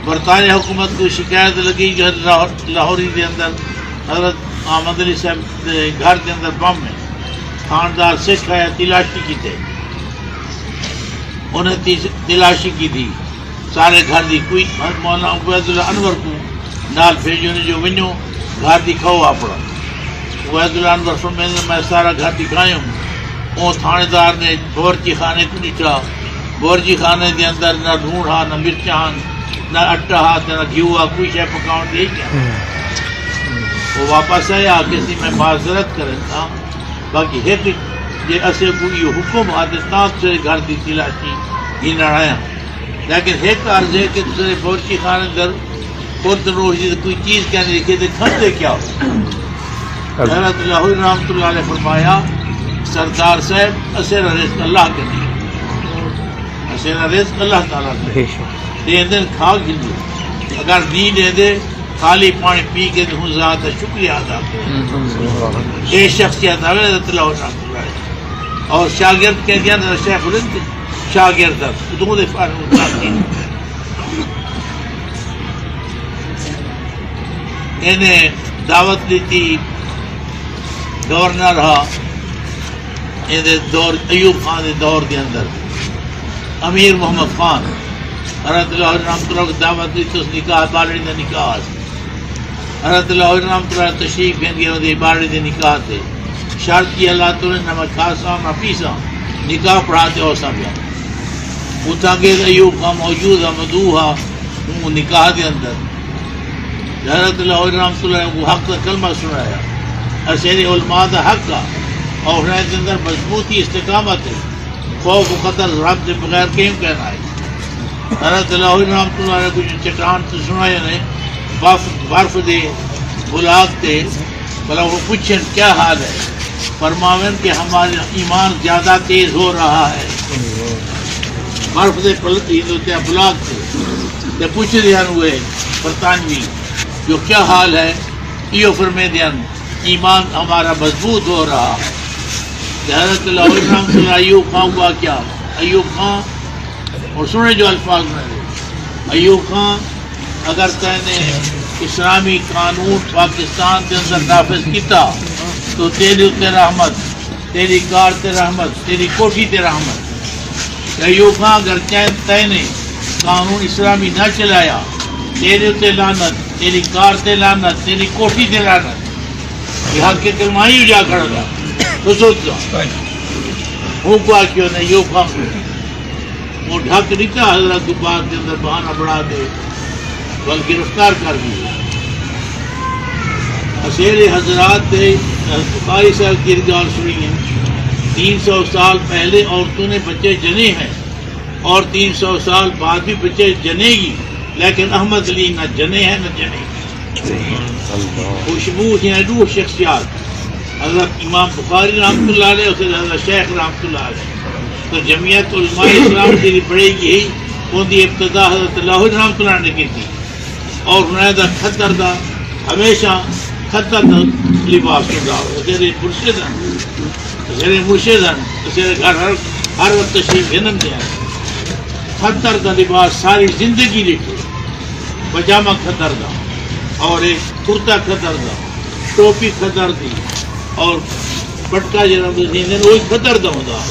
برطانیہ حکومت کو شکایت لگی جو لاہوری کے اندر حضرت احمد علی صاحب کے گھر کے اندر بم ہے، خاندار سکھ ہے، تلاشی کی تھے، انہیں تلاشی کی تھی سارے گھر دی، کوئی مولانا عبید اللہ انور کو نال بھیجو نے جو ونو گھر دکھاؤ اپنا، عبید اللہ انور فرمائیں میں سارا گھر دکھایا ہوں۔ وہ تھانے دار نے بورچی خانے کو ڈٹھا، بورچی خانے کے اندر نہ ڈھونڈ ہا، نہ مرچ ہن، نہ اٹا ہا، نہ گھیو ہا، کوئی شے پکاؤن دے کیا۔ وہ واپس آیا کسی میں معذرت کریں تھا، باقی ایک جی اسے کو یہ حکم آتے تاں سے گھر دی تلاشی ہی نہ آیا، لیکن ایک عرض ہے کہ دوسرے بورچی خانے در خود روشی کوئی چیز کہنے لکھے تھے کھاتے کیا ہو۔ حضرت لاہوری رحمۃ اللہ علیہ فرمایا سردار صاحب اسے رزق اللہ کے نہیں، اسے رزق اللہ تعالیٰ کے دے دن کھا گھلو، اگر نہیں دے دے خالی پانی پی کے ہوں ذات شکریہ ادا کرے۔ یہ شخصیت ہے حضرت لاہوری رحمۃ اللہ علیہ اور شاگرد کہہ دیا شیخ الہند شاگرد دو دفعہ انہیں دعوت دی تھی، گورنر رہا دور ایوب خان کے دور کے اندر، امیر محمد خان حضرت لاہوری رحمۃ اللہ کو دعوت دی تو اس نکاح باڑی کا نکاح حضرت لاہوری رحمۃ اللہ تشریف گئے باڑی کے نکاح تھے، شرط کی اللہ تعالیٰ نہ میں کھاسا نہ پیسا، نکاح پڑھاتے ہو سب اتنا کہ ایوب خان موجود ہے مدعو ہے وہ نکاح کے اندر، حضرت لاہوری رحمۃ اللہ نے وہ حق کا کلمہ سنایا، اشعری علماء کا حق کا، اور اس کے اندر مضبوطی استقامت ہے، خوف و قدر رب سے بغیر کیوں کہنا ہے۔ حضرت لاہوری رحمۃ اللہ نے کچھ چٹان تو سنایا نے برف دے بلاگ دے، بلا وہ پوچھیں کیا حال ہے، فرماویں کہ ہمارا ایمان زیادہ تیز ہو رہا ہے، برف دے بلاگ سے پوچھ دیا ہوئے برطانوی جو کیا حال ہے، یہ فرمے دیا ایمان ہمارا مضبوط ہو رہا ہے۔ حضرت لاہوری رحمۃ اللہ ایوب خان ہوا کیا، ایوب خان اور سنے جو الفاظ میں ایوب خان اگر تینے اسلامی قانون پاکستان کے اندر نافذ کیتا تو تیری اتنے رحمت، تیری کار تے رحمت، تیری کوٹھی تے رحمت۔ ایوب خان اگر تینے قانون اسلامی نہ چلایا تیرے اتنے لعنت، تیری کار تے لعنت، تیری کوٹھی تے لعنت، یہ حق کے کلمہ ہی جا کھڑا گا تو سوچ جا ہوں کو کیوں نہیں ایوب خان وہ ڈھک نہیں تھا حضرت دوبار کے اندر بہانہ بڑھا دے بلکہ گرفتار کر دیے۔ اشعری حضرات نے بخاری صاحب کی گال سنی ہے، 300 سال پہلے عورتوں نے بچے جنے ہیں اور 300 سال بعد بھی بچے جنے گی، لیکن احمد علی نہ جنے ہیں نہ جنے گی۔ خوشبو ہیں دو شخصیات، حضرت امام بخاری رحمۃ اللہ علیہ اور حضرت شیخ رحمۃ اللہ علیہ، تو جمعیت علماء اسلام کی پڑے گی ان کی ابتدا حضرت لاہوری رحمۃ اللہ نے کی تھی، اور انہیں دا خطر دا ہمیشہ خطر دا لباس ہوگا، اسے مرشد ہیں ہر وقت تشریف گھنن دیا خطر دا لباس ساری زندگی لکھے، پجامہ خطر دا اور ایک کرتا خطر دا، ٹوپی خطر دی اور پٹکا جناب دین وہی خطر دا ہوتا،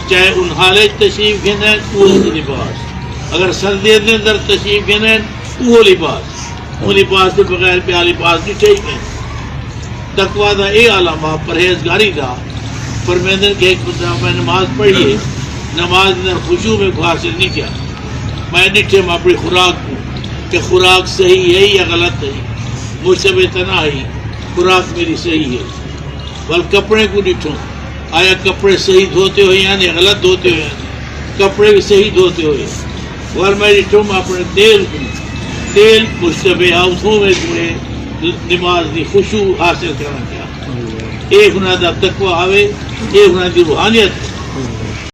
چاہے ان حالے تشریف گھنن وہ لباس، اگر سردی کے اندر تشریف گھنن وہ لباس کے بغیر پیا لباس نہیں چاہیے۔ تقویٰ دا اے علامہ پرہیزگاری دا فرمیندن کہ ایک میں نماز پڑھیے، نماز اندر خشوع میں حاصل نہیں کیا، میں ڈٹھے میں اپنی خوراک کو کہ خوراک صحیح ہے یا غلط ہے، مجھ سے بے تنہا ہی خوراک میری صحیح ہے، بل کپڑے کو ڈٹھوں آیا کپڑے صحیح دھوتے ہوئے یعنی غلط دھوتے ہوئے، کپڑے بھی صحیح دھوتے ہوئے، اور میں ڈٹھوں میں اپنے تیل مشتبہ ہاتھوں میں نماز دی خشوع حاصل کرنا کیا، ایک ہونا دا تقویٰ آوے، ایک ہونا دی روحانیت